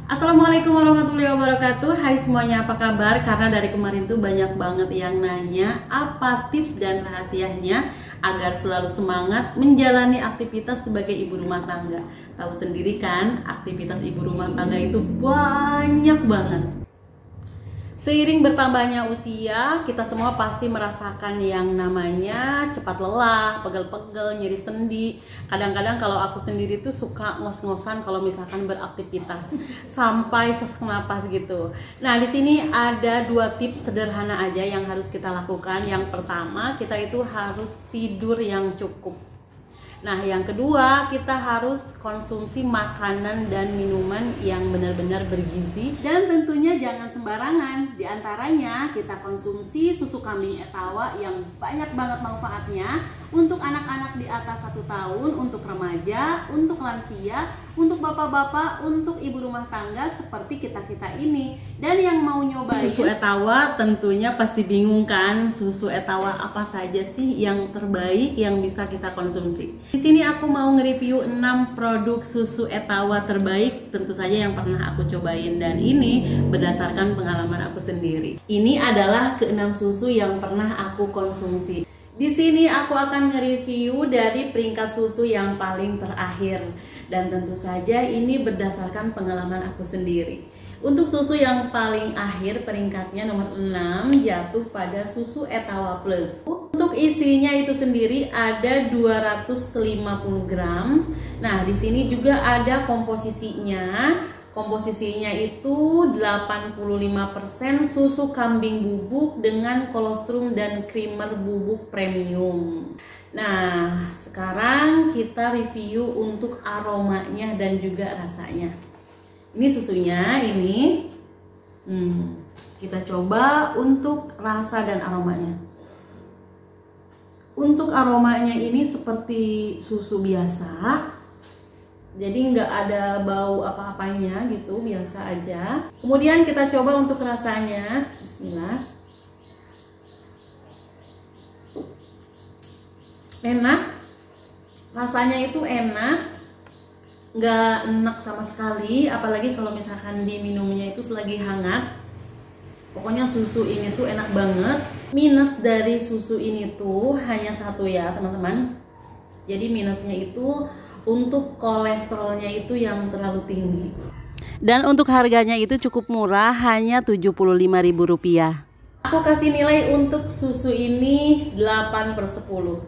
Assalamualaikum warahmatullahi wabarakatuh. Hai semuanya, apa kabar? Karena dari kemarin tuh banyak banget yang nanya apa tips dan rahasianya agar selalu semangat menjalani aktivitas sebagai ibu rumah tangga. Tahu sendiri kan, aktivitas ibu rumah tangga itu banyak banget. Seiring bertambahnya usia, kita semua pasti merasakan yang namanya cepat lelah, pegel-pegel, nyeri sendi. Kadang-kadang kalau aku sendiri tuh suka ngos-ngosan kalau misalkan beraktivitas sampai sesak napas gitu. Nah, di sini ada 2 tips sederhana aja yang harus kita lakukan. Yang pertama, kita itu harus tidur yang cukup. Nah, yang kedua, kita harus konsumsi makanan dan minuman yang benar-benar bergizi dan tentunya jangan sembarangan. Di antaranya kita konsumsi susu kambing etawa yang banyak banget manfaatnya untuk anak-anak di atas 1 tahun, untuk remaja, untuk lansia, untuk bapak-bapak, untuk ibu rumah tangga seperti kita-kita ini. Dan yang mau nyobain susu etawa tentunya pasti bingung kan, susu etawa apa saja sih yang terbaik yang bisa kita konsumsi. Di sini aku mau nge-review 6 produk susu etawa terbaik tentu saja yang pernah aku cobain, dan ini berdasarkan pengalaman aku sendiri. Ini adalah ke-6 susu yang pernah aku konsumsi. Di sini aku akan nge-review dari peringkat susu yang paling terakhir, dan tentu saja ini berdasarkan pengalaman aku sendiri. Untuk susu yang paling akhir peringkatnya nomor 6 jatuh pada susu Etawa Plus. Untuk isinya itu sendiri ada 250 gram. Nah, di sini juga ada komposisinya. Komposisinya itu 85% susu kambing bubuk dengan kolostrum dan creamer bubuk premium. Nah, sekarang kita review untuk aromanya dan juga rasanya. Ini susunya ini. Kita coba untuk rasa dan aromanya. Untuk aromanya ini seperti susu biasa. Jadi nggak ada bau apa-apanya gitu, biasa aja. Kemudian kita coba untuk rasanya. Bismillah. Enak. Rasanya itu enak. Nggak enak sama sekali, apalagi kalau misalkan diminumnya itu selagi hangat. Pokoknya susu ini tuh enak banget. Minus dari susu ini tuh hanya satu ya teman-teman. Jadi minusnya itu untuk kolesterolnya itu yang terlalu tinggi. Dan untuk harganya itu cukup murah, hanya Rp75.000. Aku kasih nilai untuk susu ini 8/10.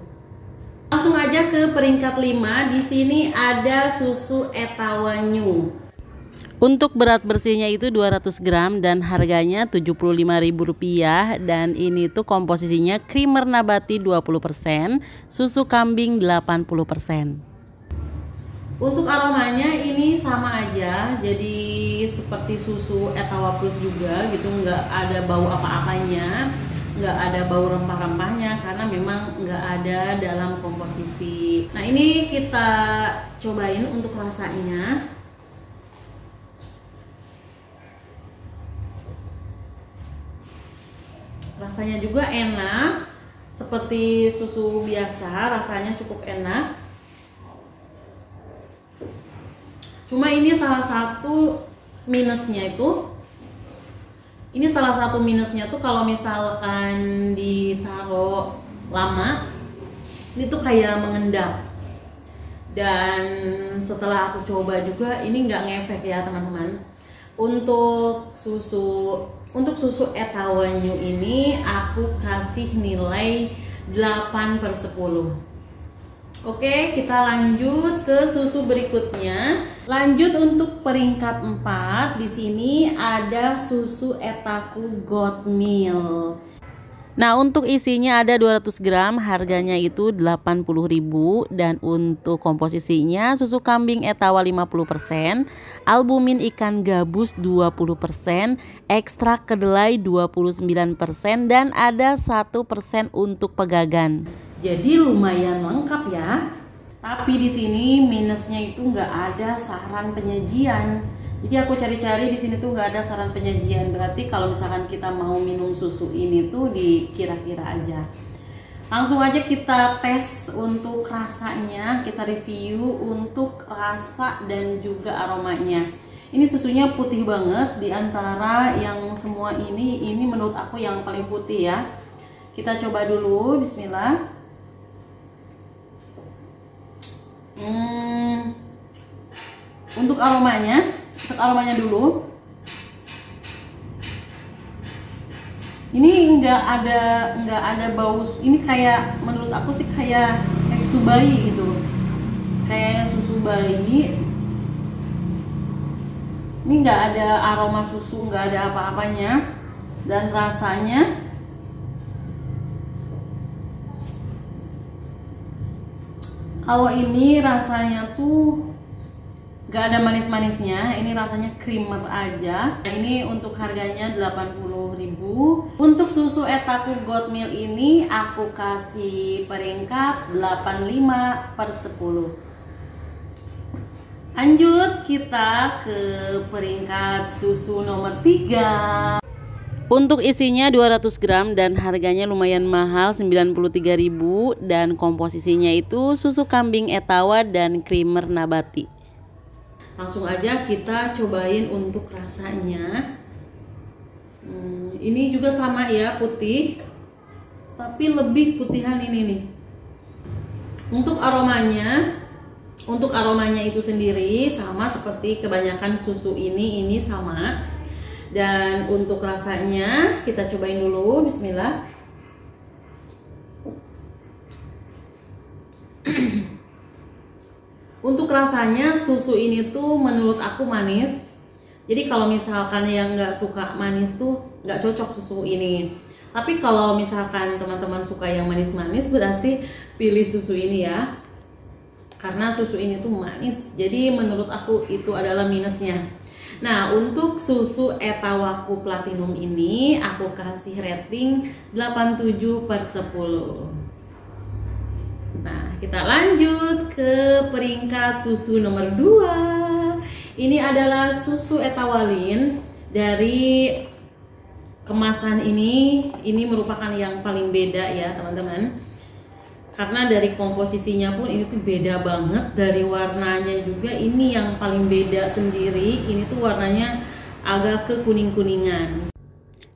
Langsung aja ke peringkat 5. Di sini ada susu Etawa New. Untuk berat bersihnya itu 200 gram dan harganya Rp75.000, dan ini tuh komposisinya creamer nabati 20%, susu kambing 80%. Untuk aromanya ini sama aja, jadi seperti susu Etawa Plus juga gitu, nggak ada bau apa-apanya, nggak ada bau rempah-rempahnya karena memang nggak ada dalam komposisi. Nah, ini kita cobain untuk rasanya. Rasanya juga enak, seperti susu biasa, rasanya cukup enak. Cuma ini salah satu minusnya tuh kalau misalkan ditaruh lama, ini tuh kayak mengendap. Dan setelah aku coba juga ini nggak ngefek ya teman-teman. Untuk susu Etawa New ini aku kasih nilai 8/10. Oke, kita lanjut ke susu berikutnya. Lanjut untuk peringkat 4. Di sini ada susu Etaku Goat Milk. Nah, untuk isinya ada 200 gram, harganya itu Rp80.000, dan untuk komposisinya susu kambing Etawa 50%, albumin ikan gabus 20%, ekstrak kedelai 29%, dan ada 1% untuk pegagan. Jadi lumayan lengkap ya. Tapi di sini minusnya itu nggak ada saran penyajian. Jadi aku cari-cari di sini tuh nggak ada saran penyajian. Berarti kalau misalkan kita mau minum susu ini tuh dikira-kira aja. Langsung aja kita tes untuk rasanya, kita review untuk rasa dan juga aromanya. Ini susunya putih banget, di antara yang semua ini menurut aku yang paling putih ya. Kita coba dulu, bismillah. Untuk aromanya dulu. Ini nggak ada bau. Ini kayak, menurut aku sih kayak susu bayi gitu, kayak susu bayi. Ini nggak ada aroma susu, nggak ada apa-apanya, dan rasanya kalau ini rasanya tuh nggak ada manis-manisnya. Ini rasanya creamer aja. Nah, ini untuk harganya 80.000. Untuk susu Etaku Goat Milk ini aku kasih peringkat 85/10. Lanjut kita ke peringkat susu nomor 3. Untuk isinya 200 gram dan harganya lumayan mahal, 93.000, dan komposisinya itu susu kambing Etawa dan creamer nabati. Langsung aja kita cobain untuk rasanya. Ini juga sama ya, putih, tapi lebih putihan ini nih. Untuk aromanya itu sendiri sama seperti kebanyakan susu ini sama. Dan untuk rasanya kita cobain dulu, bismillah. Untuk rasanya susu ini tuh menurut aku manis. Jadi kalau misalkan yang nggak suka manis tuh nggak cocok susu ini. Tapi kalau misalkan teman-teman suka yang manis-manis, berarti pilih susu ini ya. Karena susu ini tuh manis, jadi menurut aku itu adalah minusnya. Nah, untuk susu Etawaku Platinum ini aku kasih rating 87/10. Nah, kita lanjut ke peringkat susu nomor 2. Ini adalah susu Etawalin. Dari kemasan ini merupakan yang paling beda ya teman-teman. Karena dari komposisinya pun ini tuh beda banget, dari warnanya juga ini yang paling beda sendiri. Ini tuh warnanya agak ke kuning-kuningan.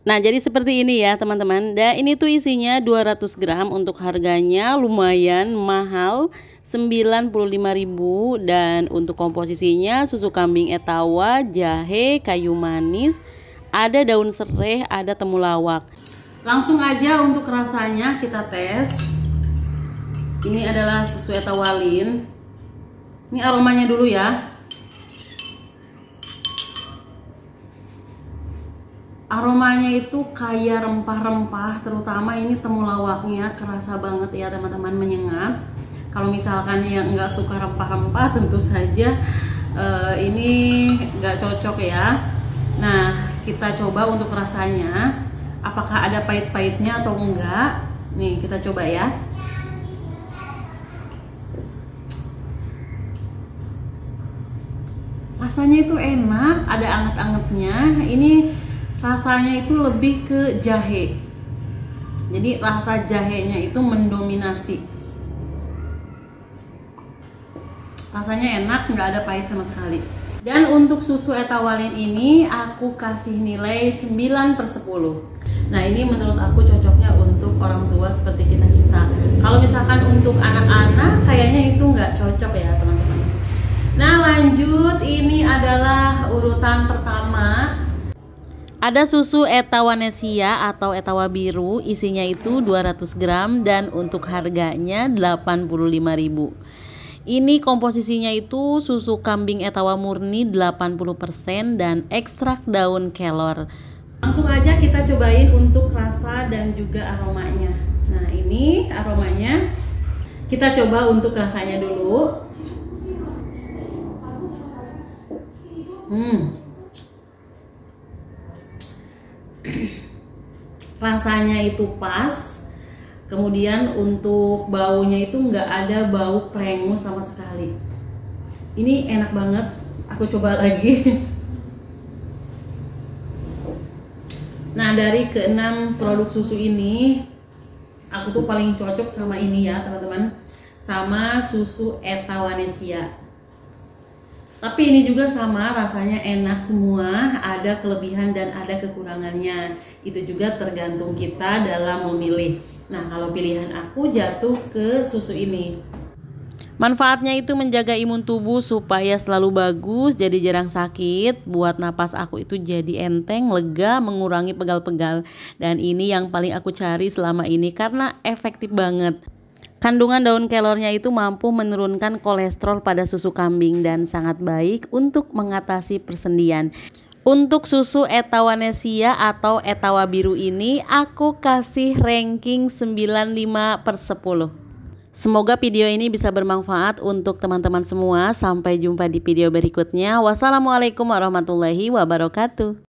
Nah, jadi seperti ini ya teman-teman. Dan ini tuh isinya 200 gram, untuk harganya lumayan mahal, 95.000, dan untuk komposisinya susu kambing Etawa, jahe, kayu manis, ada daun serai, ada temulawak. Langsung aja untuk rasanya kita tes. Ini adalah susu Etawalin. Ini aromanya dulu ya. Aromanya itu kayak rempah-rempah, terutama ini temulawaknya kerasa banget ya teman-teman, menyengat. Kalau misalkan yang nggak suka rempah-rempah, tentu saja ini nggak cocok ya. Nah, kita coba untuk rasanya, apakah ada pahit-pahitnya atau enggak. Nih, kita coba ya. Rasanya itu enak, ada anget-angetnya. Ini rasanya itu lebih ke jahe. Jadi rasa jahenya itu mendominasi. Rasanya enak, nggak ada pahit sama sekali. Dan untuk susu Etawalin ini aku kasih nilai 9/10. Nah, ini menurut aku cocoknya untuk orang tua seperti kita-kita. Kalau misalkan untuk anak-anak kayaknya itu nggak cocok ya teman-teman. Nah, lanjut, ini adalah urutan pertama. Ada susu Etawanesia atau Etawa biru, isinya itu 200 gram dan untuk harganya 85.000. Ini komposisinya itu susu kambing Etawa murni 80% dan ekstrak daun kelor. Langsung aja kita cobain untuk rasa dan juga aromanya. Nah, ini aromanya. Kita coba untuk rasanya dulu. Rasanya itu pas. Kemudian untuk baunya itu nggak ada bau prengus sama sekali. Ini enak banget. Aku coba lagi. Nah, dari ke-6 produk susu ini, aku tuh paling cocok sama ini ya teman-teman, sama susu Etawanesia. Tapi ini juga sama, rasanya enak semua, ada kelebihan dan ada kekurangannya. Itu juga tergantung kita dalam memilih. Nah, kalau pilihan aku jatuh ke susu ini. Manfaatnya itu menjaga imun tubuh supaya selalu bagus, jadi jarang sakit, buat napas aku itu jadi enteng, lega, mengurangi pegal-pegal. Dan ini yang paling aku cari selama ini karena efektif banget. Kandungan daun kelornya itu mampu menurunkan kolesterol pada susu kambing dan sangat baik untuk mengatasi persendian. Untuk susu Etawanesia atau Etawa biru ini aku kasih ranking 95/10. Semoga video ini bisa bermanfaat untuk teman-teman semua. Sampai jumpa di video berikutnya. Wassalamualaikum warahmatullahi wabarakatuh.